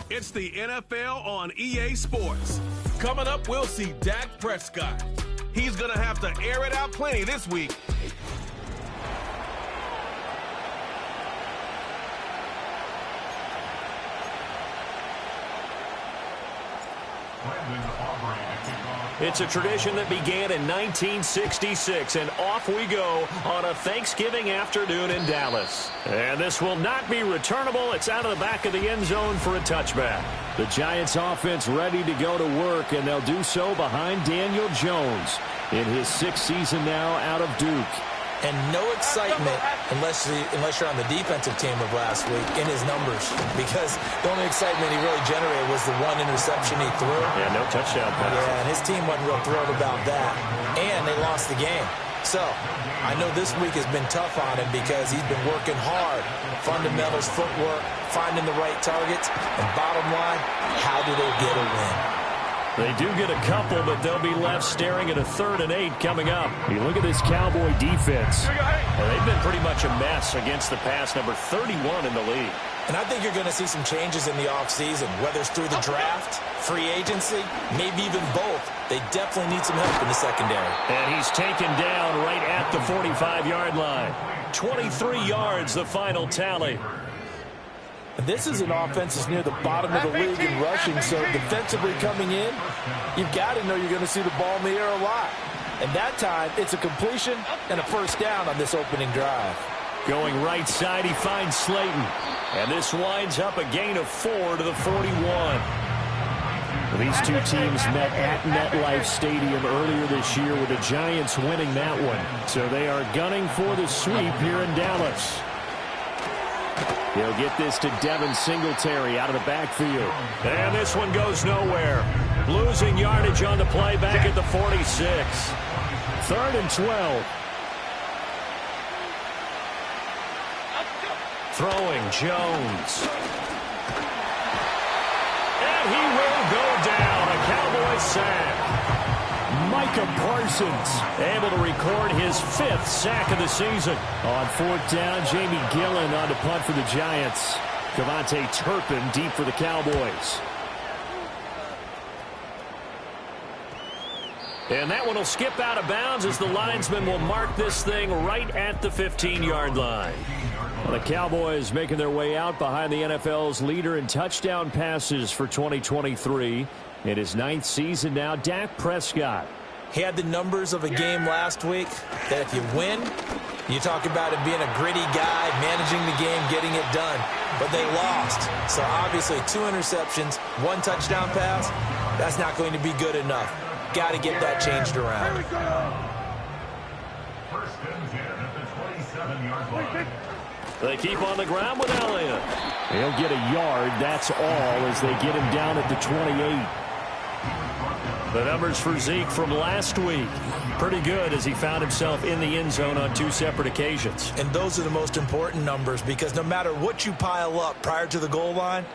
It's the NFL on EA Sports. Coming up, we'll see Dak Prescott. He's going to have to air it out plenty this week. It's a tradition that began in 1966, and off we go on a Thanksgiving afternoon in Dallas. And this will not be returnable. It's out of the back of the end zone for a touchback. The Giants offense ready to go to work, and they'll do so behind Daniel Jones in his 6th season now out of Duke. And no excitement unless you're on the defensive team of last week in his numbers, because the only excitement he really generated was the one interception he threw. Yeah, no touchdown pass. Yeah, and his team wasn't real thrilled about that. And they lost the game. So I know this week has been tough on him because he's been working hard. Fundamentals, footwork, finding the right targets. And bottom line, how do they get a win? They do get a couple, but they'll be left staring at a 3rd and 8 coming up. You look at this Cowboy defense. Well, they've been pretty much a mess against the pass, number 31 in the league. And I think you're going to see some changes in the offseason, whether it's through the draft, free agency, maybe even both. They definitely need some help in the secondary. And he's taken down right at the 45-yard line. 23 yards, the final tally. This is an offense that's near the bottom of the league in rushing, so defensively coming in, you've got to know you're going to see the ball in the air a lot. And that time, it's a completion and a first down on this opening drive. Going right side, he finds Slayton. And this winds up a gain of 4 to the 41. These two teams met at MetLife Stadium earlier this year with the Giants winning that one. So they are gunning for the sweep here in Dallas. He'll get this to Devin Singletary out of the backfield. And this one goes nowhere. Losing yardage on the play back at the 46. 3rd and 12. Throwing Jones. And he will go down. A Cowboy sack. Micah Parsons able to record his 5th sack of the season. On 4th down, Jamie Gillen on to punt for the Giants. Cavante Turpin deep for the Cowboys. And that one will skip out of bounds as the linesman will mark this thing right at the 15-yard line. Well, the Cowboys making their way out behind the NFL's leader in touchdown passes for 2023. In his 9th season now, Dak Prescott. He had the numbers of a game last week that if you win, you talk about him being a gritty guy, managing the game, getting it done. But they lost. So obviously 2 interceptions, 1 touchdown pass, that's not going to be good enough. Got to get that changed around. First and 10 at the 27-yard line. They keep on the ground with Elliott. He'll get a yard, that's all, as they get him down at the 28. The numbers for Zeke from last week, pretty good as he found himself in the end zone on 2 separate occasions. And those are the most important numbers because no matter what you pile up prior to the goal line,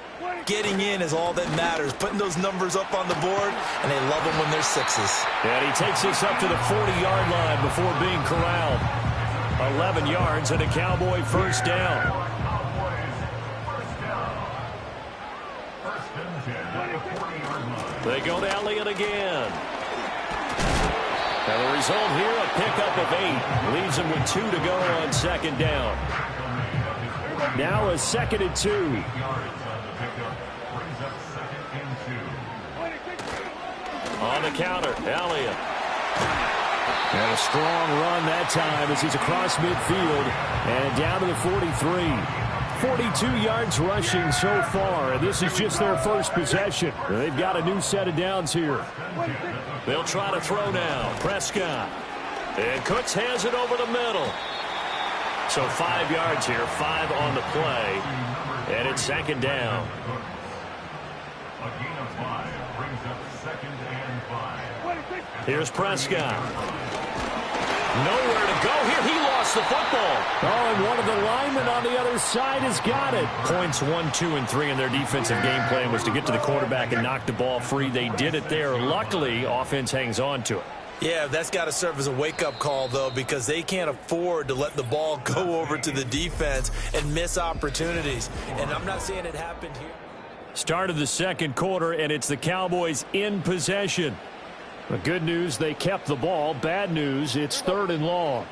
getting in is all that matters. Putting those numbers up on the board, and they love them when they're 6s. And he takes this up to the 40-yard line before being corralled. 11 yards and a Cowboy first down. They go to Elliott again. And the result here, a pickup of 8. Leaves him with 2 to go on 2nd down. Now a 2nd and 2. On the counter, Elliott. And a strong run that time as he's across midfield and down to the 43. 42 yards rushing so far, and this is just their first possession. They've got a new set of downs here. They'll try to throw now. Prescott. And Cooks has it over the middle. So 5 yards here, 5 on the play. And it's 2nd down. A gain of 5 brings up 2nd and 5. Here's Prescott. Nowhere to go here. He lost the football. Oh, and one of the linemen on the other side has got it. Points 1, 2, and 3 in their defensive game plan was to get to the quarterback and knock the ball free. They did it there. Luckily, offense hangs on to it. Yeah, that's got to serve as a wake-up call, though, because they can't afford to let the ball go over to the defense and miss opportunities. And I'm not saying it happened here. Start of the second quarter, and it's the Cowboys in possession. The good news, they kept the ball. Bad news, it's 3rd and long.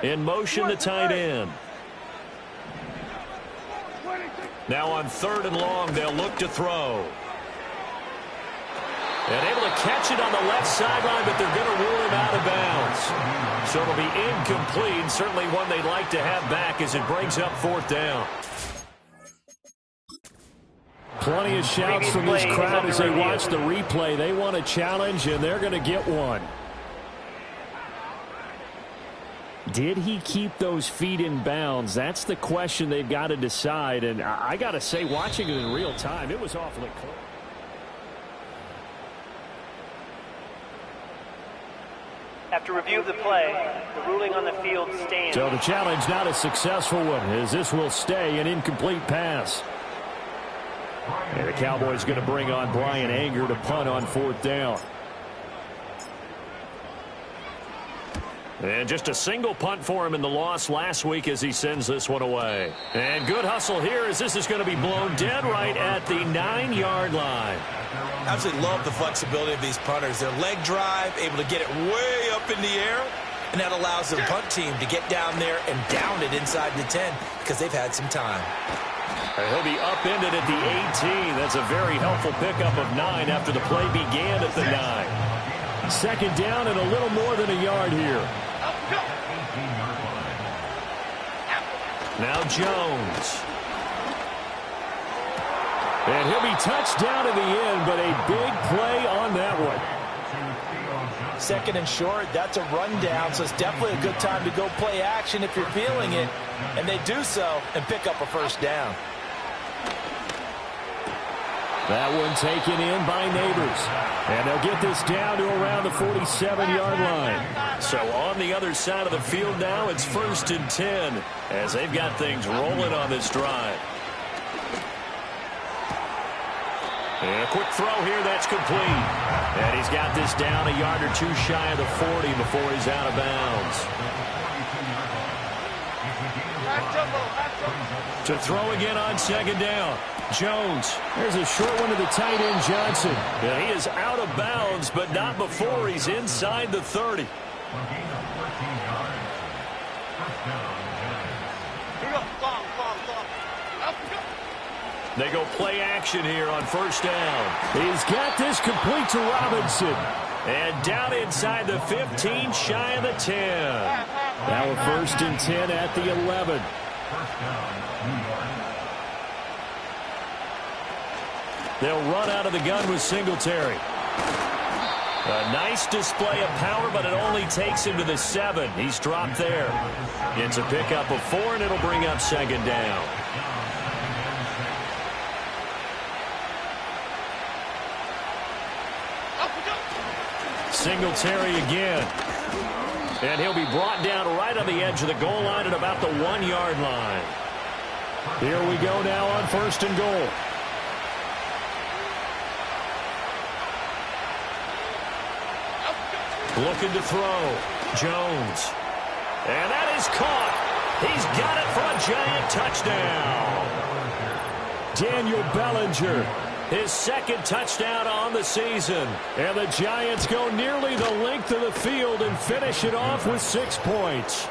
In motion, the tight end. Now on 3rd and long, they'll look to throw. And able to catch it on the left sideline, but they're going to rule him out of bounds. So it'll be incomplete, certainly one they'd like to have back as it brings up 4th down. Plenty of shouts from this crowd as they watch the replay. They want a challenge, and they're going to get one. Did he keep those feet in bounds? That's the question they've got to decide. And I got to say, watching it in real time, it was awfully close. After review of the play, the ruling on the field stands. So the challenge not a successful one, as this will stay an incomplete pass. And the Cowboys going to bring on Brian Anger to punt on 4th down. And just a single punt for him in the loss last week as he sends this one away. And good hustle here as this is going to be blown dead right at the 9-yard line. Absolutely love the flexibility of these punters. Their leg drive, able to get it way up in the air, and that allows their punt team to get down there and down it inside the 10 because they've had some time. And he'll be upended at the 18. That's a very helpful pickup of 9 after the play began at the 9. 2nd down and a little more than a yard here. Now Jones. And he'll be touched down in the end, but a big play on that one. 2nd and short, that's a rundown, so it's definitely a good time to go play action if you're feeling it. And they do so and pick up a 1st down. That one taken in by Neighbors. And they'll get this down to around the 47-yard line. So on the other side of the field now, it's 1st and 10 as they've got things rolling on this drive. And a quick throw here, that's complete. And he's got this down a yard or 2 shy of the 40 before he's out of bounds. To throw again on 2nd down. Jones. There's a short one to the tight end, Johnson. And he is out of bounds, but not before he's inside the 30. They go play action here on 1st down. He's got this complete to Robinson. And down inside the 15, shy of the 10. Now a 1st and 10 at the 11. They'll run out of the gun with Singletary. A nice display of power, but it only takes him to the 7. He's dropped there. It's a pickup of 4, and it'll bring up 2nd down. Singletary again. And he'll be brought down right on the edge of the goal line at about the 1-yard line. Here we go now on 1st and goal. Looking to throw. Jones. And that is caught. He's got it for a giant touchdown. Daniel Bellinger, his 2nd touchdown on the season. And the Giants go nearly the length of the field and finish it off with 6 points.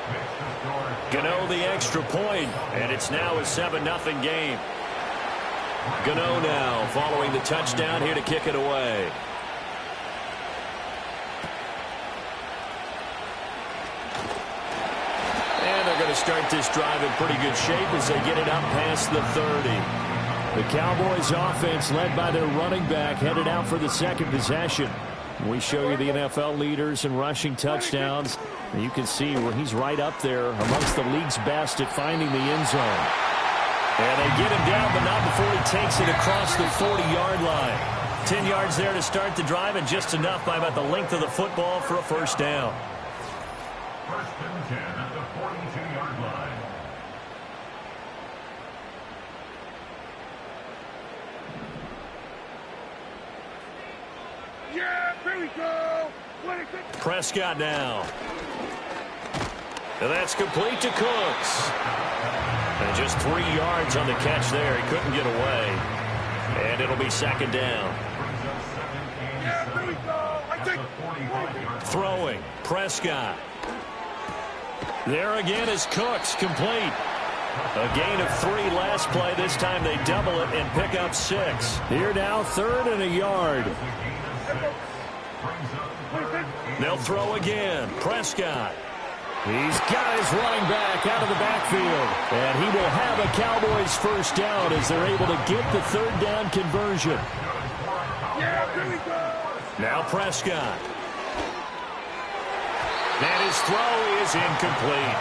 Gano the extra point, and it's now a 7-0 game. Gano now following the touchdown here to kick it away. And they're going to start this drive in pretty good shape as they get it up past the 30. The Cowboys offense led by their running back headed out for the 2nd possession. We show you the NFL leaders in rushing touchdowns. And you can see where he's right up there amongst the league's best at finding the end zone. And they get him down, but not before he takes it across the 40-yard line. 10 yards there to start the drive, and just enough by about the length of the football for a 1st down. 1st and 10 at the 42-yard line. Yeah, baby! Prescott now. And that's complete to Cooks. And just 3 yards on the catch there. He couldn't get away. And it'll be second down. Throwing. Prescott. There again is Cooks, complete. A gain of 3 last play. This time they double it and pick up 6. Here now, 3rd and a yard. They'll throw again. Prescott. He's got his running back out of the backfield. And he will have a Cowboys first down as they're able to get the 3rd down conversion. Now Prescott. And his throw is incomplete.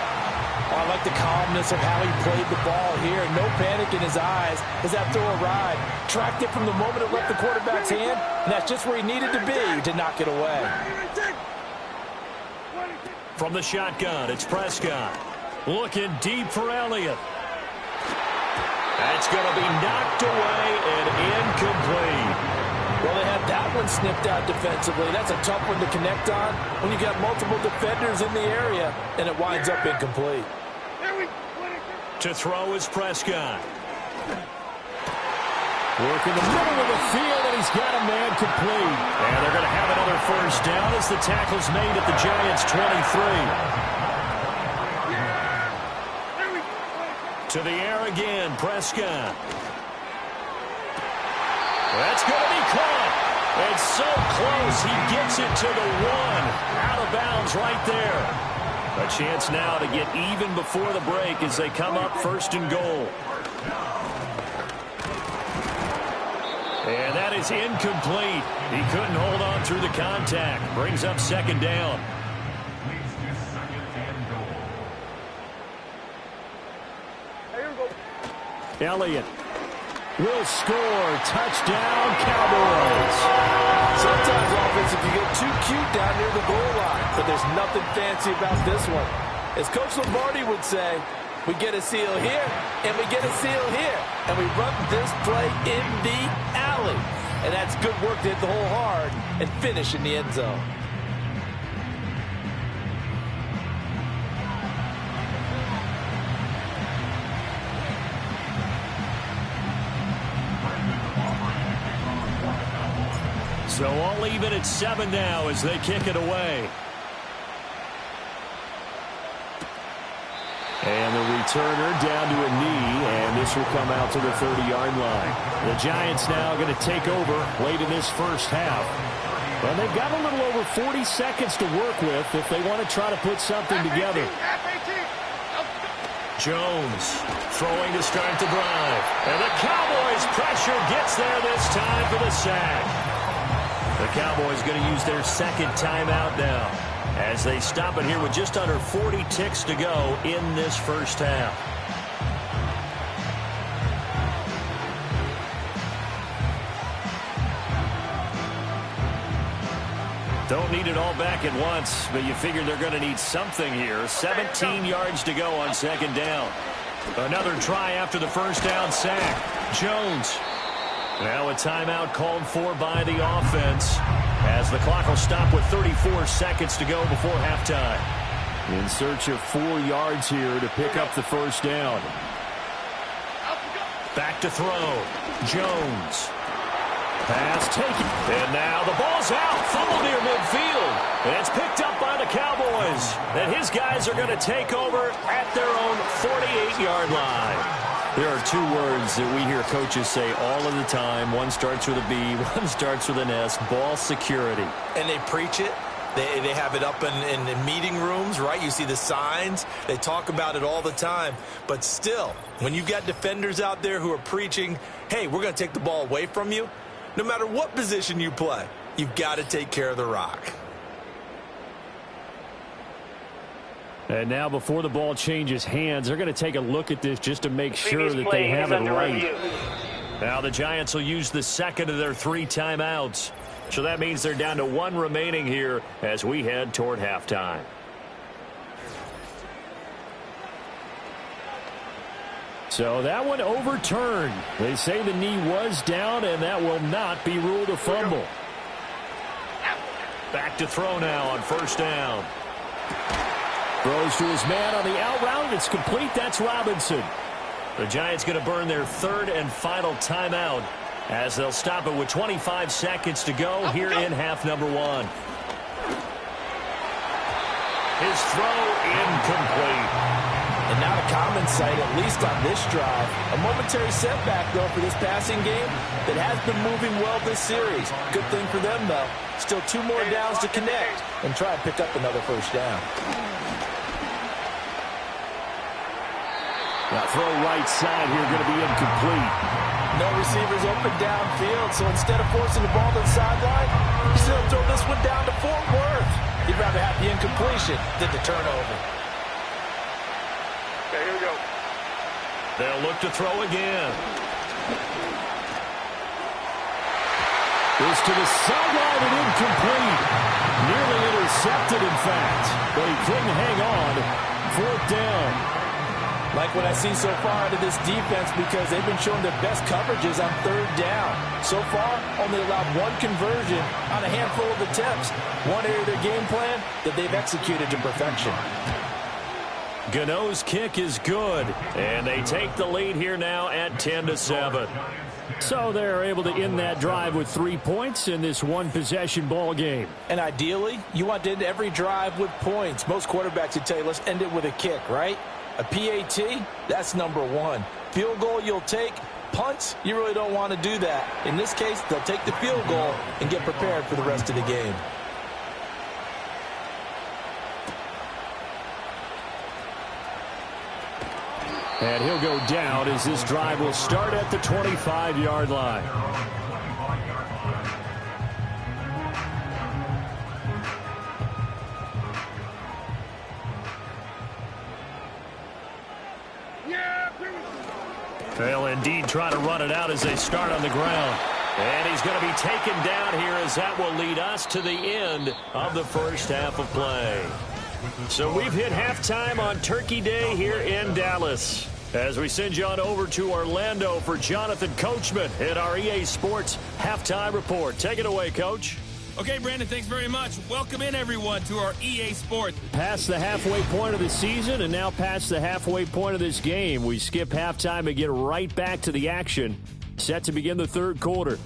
Oh, I like the calmness of how he played the ball here. No panic in his eyes as that throw arrived. Tracked it from the moment it left the quarterback's hand, and that's just where he needed to be to knock it away. From the shotgun, it's Prescott. Looking deep for Elliott. That's going to be knocked away and incomplete. Well, they had that one snipped out defensively. That's a tough one to connect on when you got multiple defenders in the area, and it winds up incomplete. To throw is Prescott. Work in the middle of the field, and he's got a man complete. And they're going to have another first down as the tackle's made at the Giants' 23. To the air again, Prescott. That's going to be caught. It's so close, he gets it to the 1. Out of bounds right there. A chance now to get even before the break as they come up 1st and goal. And that is incomplete. He couldn't hold on through the contact. Brings up 2nd down. Elliott will score. Touchdown, Cowboys. Sometimes offense, if you get too cute down near the goal line, but there's nothing fancy about this one. As Coach Lombardi would say, we get a seal here, and we get a seal here, and we run this play in the alley. And that's good work to hit the hole hard and finish in the end zone. So all even at 7 now as they kick it away. And the returner down to a knee, and this will come out to the 30-yard line. The Giants now going to take over late in this first half. And they've got a little over 40 seconds to work with if they want to try to put something together. Jones throwing to start the drive. And the Cowboys' pressure gets there this time for the sack. The Cowboys going to use their 2nd timeout now as they stop it here with just under 40 ticks to go in this first half. Don't need it all back at once, but you figure they're going to need something here. 17 yards to go on 2nd down. Another try after the first down sack. Jones. Now a timeout called for by the offense as the clock will stop with 34 seconds to go before halftime. In search of 4 yards here to pick up the first down. Back to throw. Jones. Pass taken. And now the ball's out. Fumble near midfield. And it's picked up by the Cowboys. And his guys are going to take over at their own 48-yard line. There are 2 words that we hear coaches say all of the time. One starts with a B, one starts with an S. Ball security. And they preach it. They have it up in meeting rooms, right? You see the signs. They talk about it all the time. But still, when you've got defenders out there who are preaching, hey, we're going to take the ball away from you, no matter what position you play, you've got to take care of the rock. And now before the ball changes hands, they're going to take a look at this just to make sure that they have it right. Now the Giants will use the 2nd of their 3 timeouts. So that means they're down to 1 remaining here as we head toward halftime. So that one overturned. They say the knee was down, and that will not be ruled a fumble. Back to throw now on first down. Throws to his man on the out route. It's complete. That's Robinson. The Giants going to burn their third and final timeout as they'll stop it with 25 seconds to go here in half number one. His throw incomplete. And not a common sight, at least on this drive. A momentary setback, though, for this passing game that has been moving well this series. Good thing for them, though. Still 2 more downs to connect and try and pick up another first down. Now throw right side here, going to be incomplete. No receivers open downfield, so instead of forcing the ball to the sideline, he's going to throw this one down to Fort Worth. He'd rather have the incompletion than the turnover. Okay, here we go. They'll look to throw again. This to the sideline and incomplete. Nearly intercepted, in fact, but he couldn't hang on. 4th down. Like what I see so far out of this defense, because they've been showing their best coverages on 3rd down. So far, only allowed 1 conversion on a handful of attempts. One area of their game plan that they've executed to perfection. Gano's kick is good, and they take the lead here now at 10-7. So they're able to end that drive with 3 points in this one-possession ball game. And ideally, you want to end every drive with points. Most quarterbacks would tell you, let's end it with a kick, right? A PAT, that's number 1. Field goal you'll take. Punts, you really don't want to do that. In this case, they'll take the field goal and get prepared for the rest of the game. And he'll go down as this drive will start at the 25-yard line. They'll indeed try to run it out as they start on the ground. And he's going to be taken down here as that will lead us to the end of the first half of play. So we've hit halftime on Turkey Day here in Dallas. As we send you on over to Orlando for Jonathan Coachman at our EA Sports Halftime Report. Take it away, Coach. Okay, Brandon, thanks very much. Welcome in, everyone, to our EA Sports. Past the halfway point of the season and now past the halfway point of this game. We skip halftime and get right back to the action. Set to begin the 3rd quarter.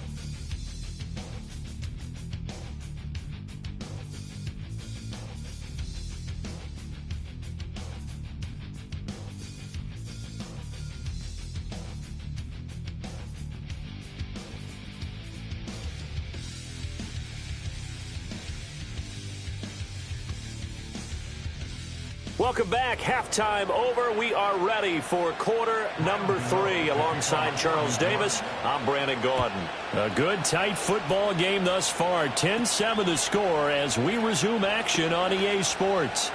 Welcome back. Halftime over. We are ready for quarter number 3. Alongside Charles Davis, I'm Brandon Gordon. A good, tight football game thus far. 10-7 the score as we resume action on EA Sports.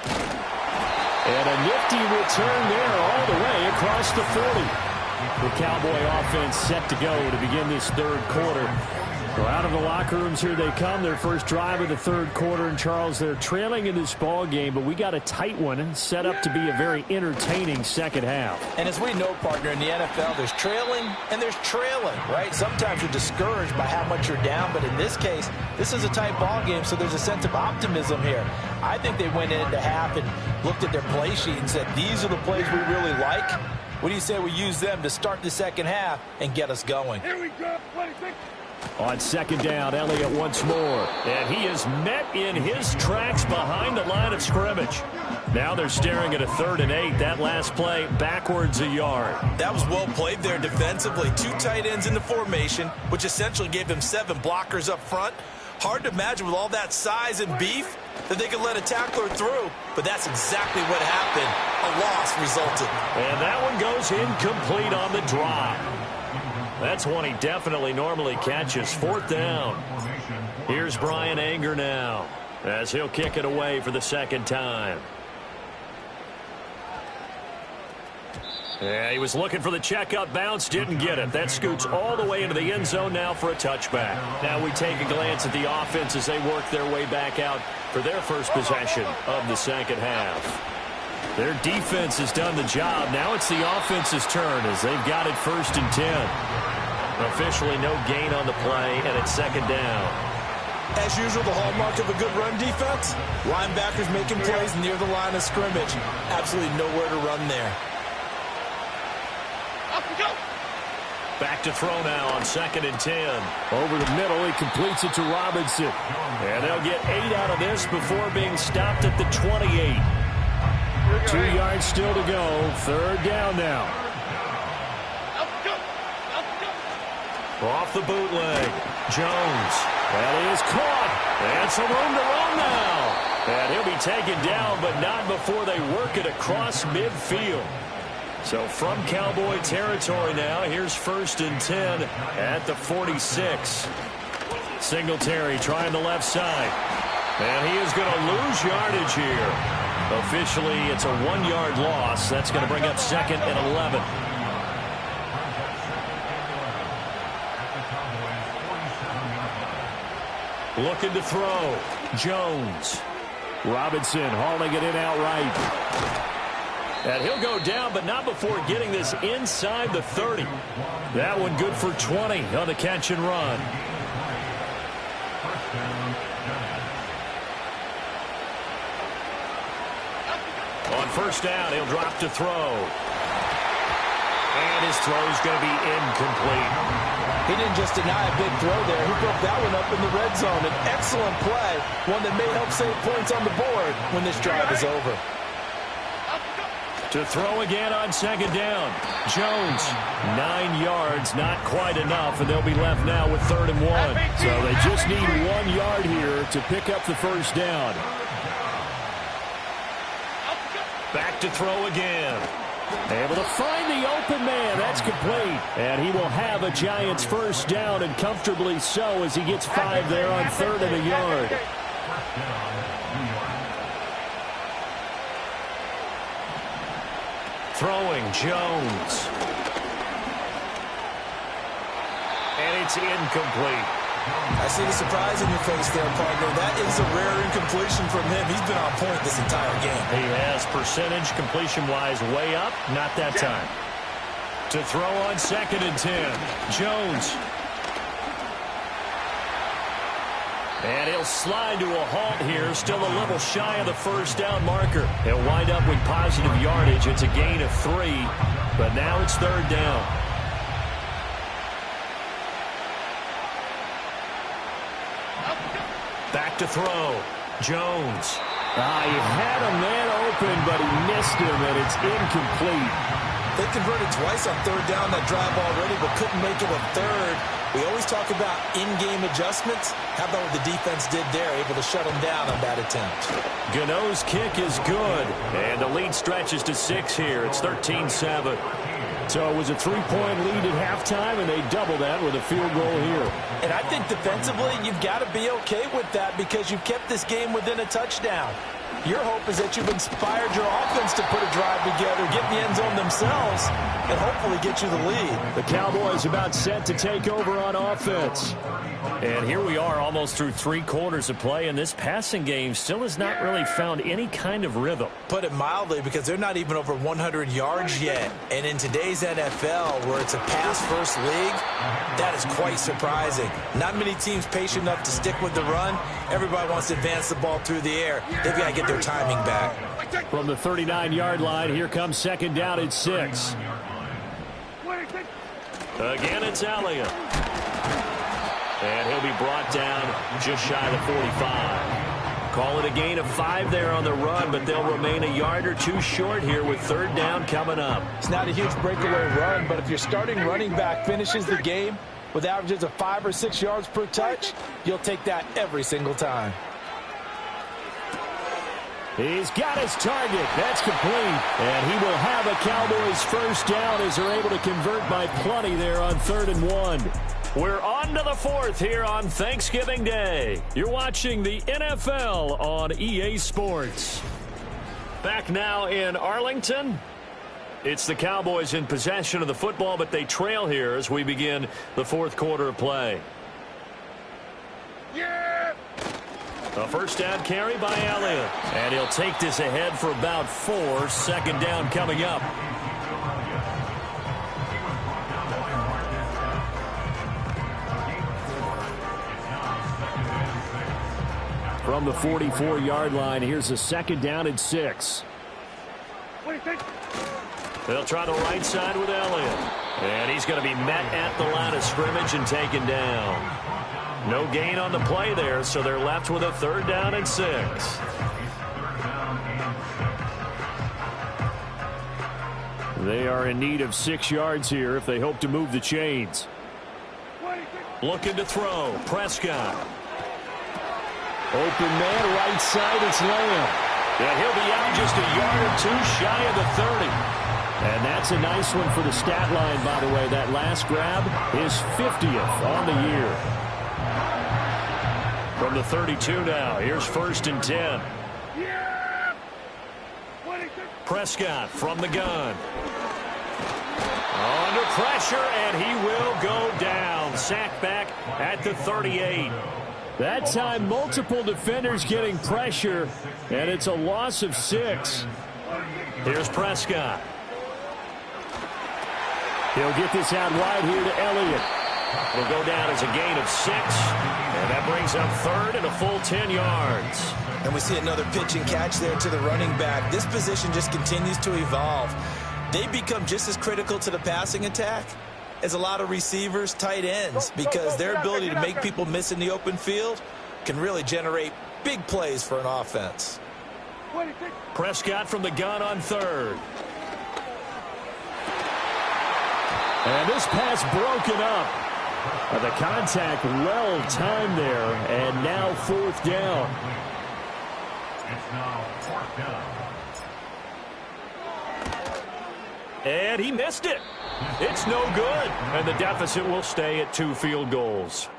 And a nifty return there all the way across the 40. The Cowboy offense set to go to begin this 3rd quarter. So out of the locker rooms here they come. Their first drive of the 3rd quarter. And Charles, they're trailing in this ball game, but we got a tight one and set up to be a very entertaining second half. And as we know, partner, in the NFL, there's trailing and there's trailing, right? Sometimes you're discouraged by how much you're down, but in this case, this is a tight ball game, so there's a sense of optimism here. I think they went into half and looked at their play sheet and said, these are the plays we really like. What do you say we use them to start the second half and get us going? Here we go, 26. On 2nd down, Elliott once more. And he is met in his tracks behind the line of scrimmage. Now they're staring at a 3rd and 8. That last play backwards a yard. That was well played there defensively. 2 tight ends in the formation, which essentially gave them 7 blockers up front. Hard to imagine with all that size and beef that they could let a tackler through, but that's exactly what happened. A loss resulted. And that one goes incomplete on the drop. That's one he definitely normally catches. 4th down. Here's Brian Anger now as he'll kick it away for the 2nd time. Yeah, he was looking for the checkup bounce, didn't get it. That scoots all the way into the end zone now for a touchback. Now we take a glance at the offense as they work their way back out for their first possession of the second half. Their defense has done the job. Now it's the offense's turn as they've got it 1st and 10. Officially no gain on the play, and it's 2nd down. As usual, the hallmark of a good run defense, linebackers making plays near the line of scrimmage. Absolutely nowhere to run there. Back to throw now on 2nd and 10. Over the middle, he completes it to Robinson. And they'll get 8 out of this before being stopped at the 28. 2 yards still to go. 3rd down now. Off the bootleg. Jones. That is caught. And some room to run now. And he'll be taken down, but not before they work it across midfield. So from Cowboy territory now, here's 1st and 10 at the 46. Singletary trying the left side. And he is going to lose yardage here. Officially, it's a 1-yard loss. That's going to bring up 2nd and 11. Looking to throw. Jones. Robinson hauling it in outright. And he'll go down, but not before getting this inside the 30. That one good for 20 on the catch and run. On 1st down, he'll drop to throw. And his throw's going to be incomplete. He didn't just deny a big throw there. He broke that one up in the red zone. An excellent play, one that may help save points on the board when this drive is over. To throw again on 2nd down. Jones, 9 yards, not quite enough, and they'll be left now with 3rd and 1. So they just need 1 yard here to pick up the 1st down. Back to throw again. Able to find the open man. That's complete. And he will have a Giants 1st down, and comfortably so, as he gets 5 there on 3rd and a yard. Throwing, Jones. And it's incomplete. I see the surprise in your face there, partner. That is a rare incompletion from him. He's been on point this entire game. He has percentage completion-wise way up. Not that time. To throw on 2nd and 10. Jones. And he'll slide to a halt here. Still a little shy of the 1st down marker. He'll wind up with positive yardage. It's a gain of 3. But now it's 3rd down. Back to throw. Jones. He had a man open, but he missed him, and it's incomplete. They converted twice on 3rd down that drive already, but couldn't make it a 3rd. We always talk about in-game adjustments. How about what the defense did there, able to shut them down on that attempt. Gano's kick is good, and the lead stretches to 6 here. It's 13-7. So it was a 3-point lead at halftime, and they double that with a field goal here. And I think defensively, you've got to be okay with that because you've kept this game within a touchdown. Your hope is that you've inspired your offense to put a drive together, get in the end zone themselves, and hopefully get you the lead. The Cowboys about set to take over on offense. And here we are almost through 3 quarters of play, and this passing game still has not really found any kind of rhythm. Put it mildly, because they're not even over 100 yards yet. And in today's NFL, where it's a pass-first league, that is quite surprising. Not many teams patient enough to stick with the run. Everybody wants to advance the ball through the air. They've got to get their timing back. From the 39-yard line, here comes 2nd down at 6. Again, it's Elliott. And he'll be brought down just shy of the 45. Call it a gain of 5 there on the run, but they'll remain a yard or 2 short here with 3rd down coming up. It's not a huge breakaway run, but if your starting running back finishes the game with averages of 5 or 6 yards per touch, you'll take that every single time. He's got his target. That's complete. And he will have a Cowboys 1st down as they're able to convert by plenty there on 3rd and 1. We're on to the 4th here on Thanksgiving Day. You're watching the NFL on EA Sports. Back now in Arlington. It's the Cowboys in possession of the football, but they trail here as we begin the 4th quarter of play. A 1st down carry by Elliott. And he'll take this ahead for about 4. 2nd down coming up. From the 44-yard line, here's a 2nd down and 6. They'll try the right side with Elliott. And he's going to be met at the line of scrimmage and taken down. No gain on the play there, so they're left with a 3rd down and 6. They are in need of 6 yards here if they hope to move the chains. Looking to throw. Prescott. Open man, right side, it's Lamb. And he'll be out just a yard or 2 shy of the 30. And that's a nice one for the stat line, by the way. That last grab is 50th on the year. From the 32 now, here's 1st and 10. Prescott from the gun. Under pressure, and he will go down. Sacked back at the 38. That time, multiple defenders getting pressure, and it's a loss of 6. Here's Prescott. He'll get this out wide here to Elliott. Will go down as a gain of 6, and that brings up 3rd and a full 10 yards. And we see another pitch and catch there to the running back. This position just continues to evolve. They become just as critical to the passing attack as a lot of receivers, tight ends, because their ability to make people miss in the open field can really generate big plays for an offense. Prescott from the gun on 3rd. And this pass broken up. The contact well timed there, and now 4th down. It's now 4th down. And he missed it. It's no good. And the deficit will stay at 2 field goals.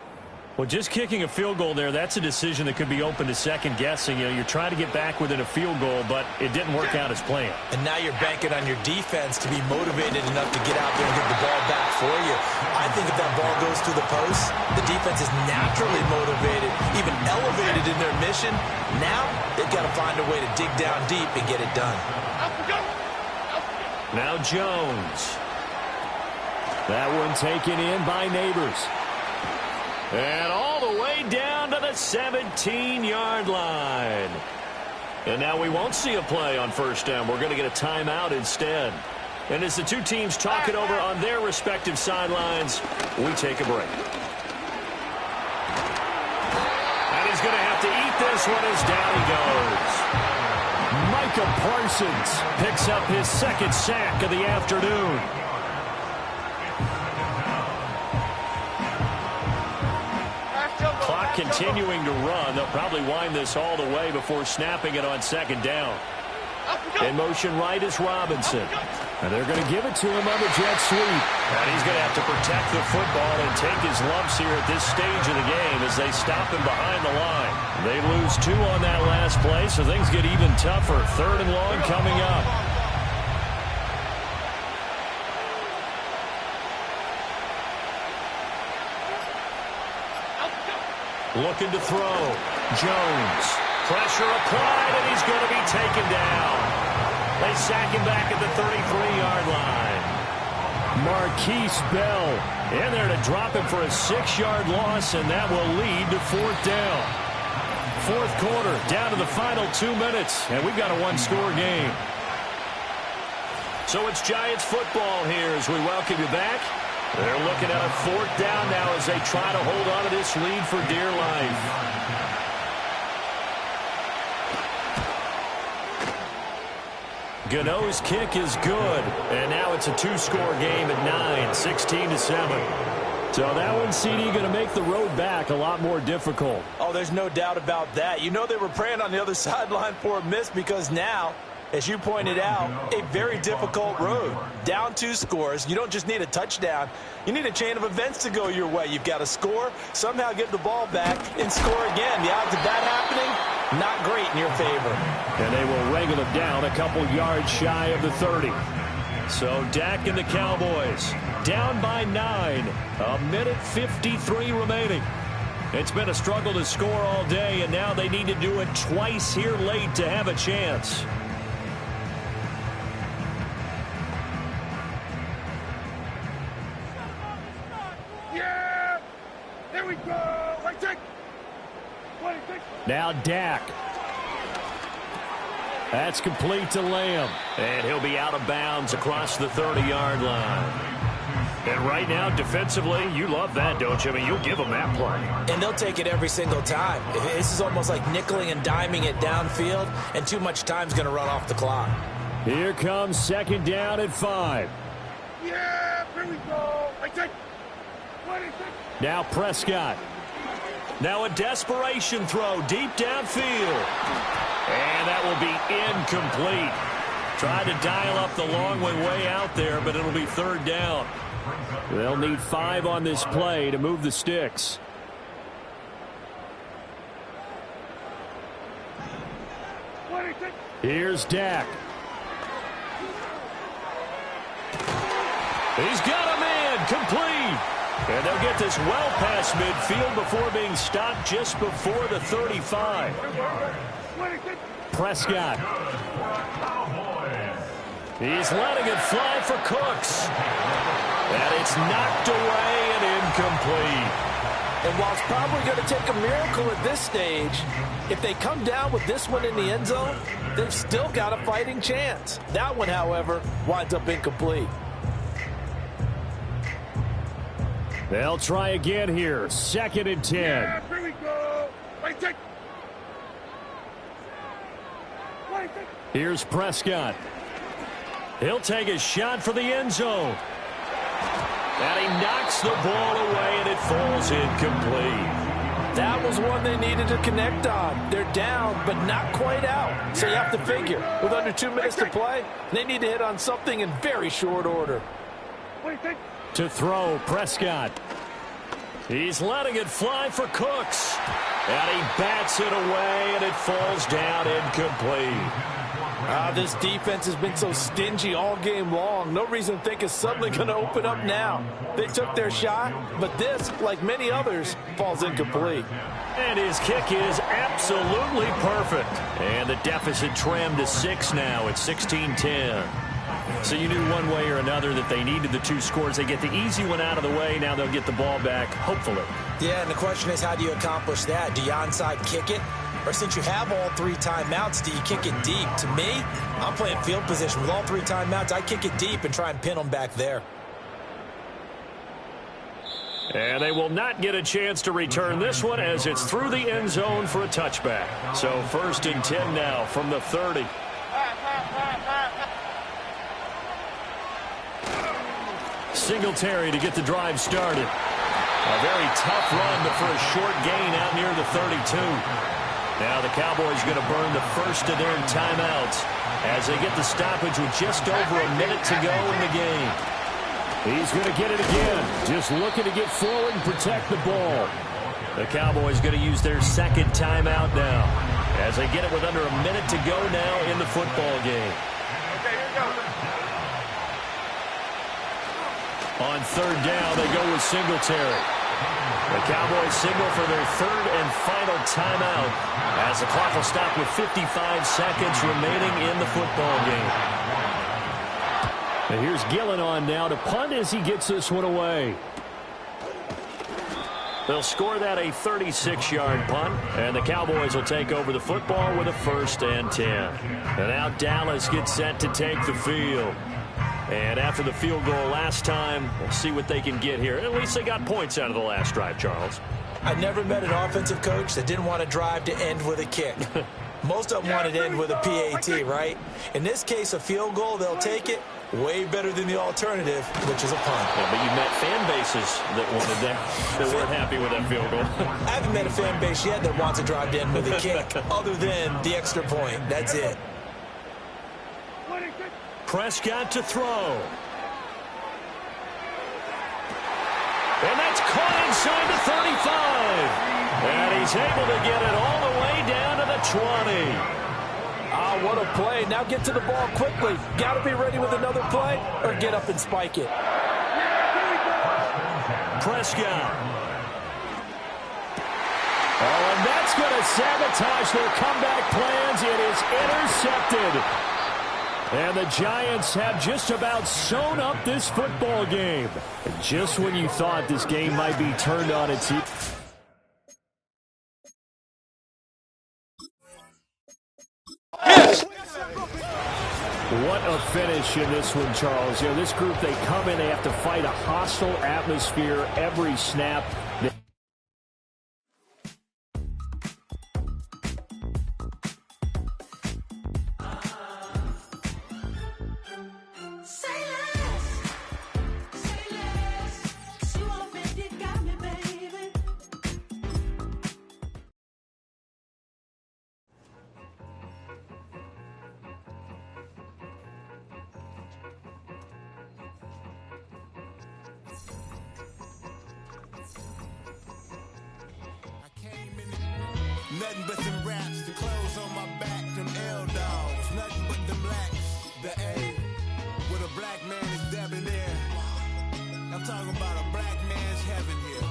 Well, just kicking a field goal there, that's a decision that could be open to second guessing. You know, you're trying to get back within a field goal, but it didn't work out as planned. And now you're banking on your defense to be motivated enough to get out there and get the ball back for you. I think if that ball goes through the post, the defense is naturally motivated, even elevated in their mission. Now they've got to find a way to dig down deep and get it done. Now Jones. That one taken in by Neighbors. And all the way down to the 17-yard line. And now we won't see a play on 1st down. We're going to get a timeout instead. And as the two teams talk it over on their respective sidelines, we take a break. And he's going to have to eat this one as down he goes. Micah Parsons picks up his 2nd sack of the afternoon. Clock continuing to run. They'll probably wind this all the way before snapping it on 2nd down. In motion right is Robinson. And they're going to give it to him on the jet sweep. And he's going to have to protect the football and take his lumps here at this stage of the game as they stop him behind the line. They lose 2 on that last play, so things get even tougher. 3rd and long coming up. Looking to throw. Jones. Pressure applied, and he's going to be taken down. They sack him back at the 33-yard line. Marquise Bell in there to drop him for a 6-yard loss, and that will lead to 4th down. 4th quarter, down to the final 2 minutes, and we've got a 1-score game. So it's Giants football here as we welcome you back. They're looking at a 4th down now as they try to hold on to this lead for dear life. Gano's kick is good, and now it's a 2-score game at 9, 16-7. So that one, CD, going to make the road back a lot more difficult. Oh, there's no doubt about that. You know they were praying on the other sideline for a miss because now, as you pointed out, a very difficult road. Down 2 scores. You don't just need a touchdown. You need a chain of events to go your way. You've got to score, somehow get the ball back, and score again. The odds of that happening, not great in your favor. And they will wrangle them down a couple yards shy of the 30. So Dak and the Cowboys down by 9. A minute 53 remaining. It's been a struggle to score all day, and now they need to do it twice here late to have a chance. Now Dak. That's complete to Lamb. And he'll be out of bounds across the 30-yard line. And right now, defensively, you love that, don't you? I mean, you'll give them that play. And they'll take it every single time. This is almost like nickeling and diming it downfield, and too much time's going to run off the clock. Here comes second down at 5. Yeah, here we go. Now Prescott. Now a desperation throw deep downfield. And that will be incomplete. Tried to dial up the long one way out there, but it'll be third down. They'll need 5 on this play to move the sticks. Here's Dak. He's got a man complete. And they'll get this well past midfield before being stopped just before the 35. Prescott. He's letting it fly for Cooks. And it's knocked away and incomplete. And while it's probably going to take a miracle at this stage, if they come down with this one in the end zone, they've still got a fighting chance. That one, however, winds up incomplete. They'll try again here. 2nd and 10. Yeah, here we go. Here's Prescott. He'll take a shot for the end zone. And he knocks the ball away, and it falls incomplete. That was one they needed to connect on. They're down, but not quite out. So you have to figure, with under 2 minutes to play, they need to hit on something in very short order. To throw, Prescott. He's letting it fly for Cooks. And he bats it away, and it falls down incomplete. This defense has been so stingy all game long. No reason to think it's suddenly going to open up now. They took their shot, but this, like many others, falls incomplete. And his kick is absolutely perfect. And the deficit trimmed to 6 now at 16-10. So you knew one way or another that they needed the 2 scores. They get the easy one out of the way. Now they'll get the ball back, hopefully. Yeah, and the question is, how do you accomplish that? Do you onside kick it? Or since you have all 3 timeouts, do you kick it deep? To me, I'm playing field position. With all 3 timeouts, I kick it deep and try and pin them back there. And they will not get a chance to return this one as it's through the end zone for a touchback. So 1st and 10 now from the 30. Singletary to get the drive started. A very tough run, but for a short gain out near the 32. Now the Cowboys going to burn the first of their timeouts as they get the stoppage with just over a minute to go in the game. He's going to get it again, just looking to get forward and protect the ball. The Cowboys going to use their 2nd timeout now as they get it with under a minute to go now in the football game. Okay, here we go. On 3rd down, they go with Singletary. The Cowboys signal for their 3rd and final timeout as the clock will stop with 55 seconds remaining in the football game. And here's Gillen on now to punt as he gets this one away. They'll score that a 36-yard punt, and the Cowboys will take over the football with a 1st and 10. And now Dallas gets set to take the field. And after the field goal last time, we'll see what they can get here. At least they got points out of the last drive, Charles. I never met an offensive coach that didn't want to drive to end with a kick. Most of them wanted to end with a PAT, right? In this case, a field goal, they'll take it. Way better than the alternative, which is a punt. Yeah, but you met fan bases that wanted that weren't happy with that field goal. I haven't met a fan base yet that wants to drive to end with a kick, other than the extra point. That's it. Prescott to throw. And that's caught inside the 35. And he's able to get it all the way down to the 20. Ah, what a play. Now get to the ball quickly. Got to be ready with another play or get up and spike it. Prescott. Oh, and that's going to sabotage their comeback plans. It is intercepted. And the Giants have just about sewn up this football game. And just when you thought this game might be turned on its head. Yes. What a finish in this one, Charles. You know, this group, they come in, they have to fight a hostile atmosphere every snap. Nothing but them raps, the clothes on my back, them L-dogs. Nothing but them blacks, the A, with a black man is debonair. I'm talking about a black man's heaven here.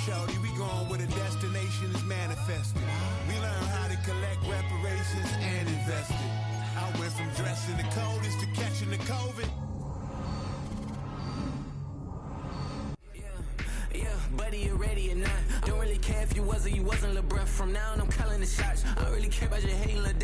Shorty, we going where the destination is manifested. We learn how to collect reparations and invest it. I went from dressing the coldest to catching the COVID. Buddy, you ready or not? Don't really care if you was or you wasn't LeBron. From now on, I'm calling the shots. I don't really care about your hating little dad.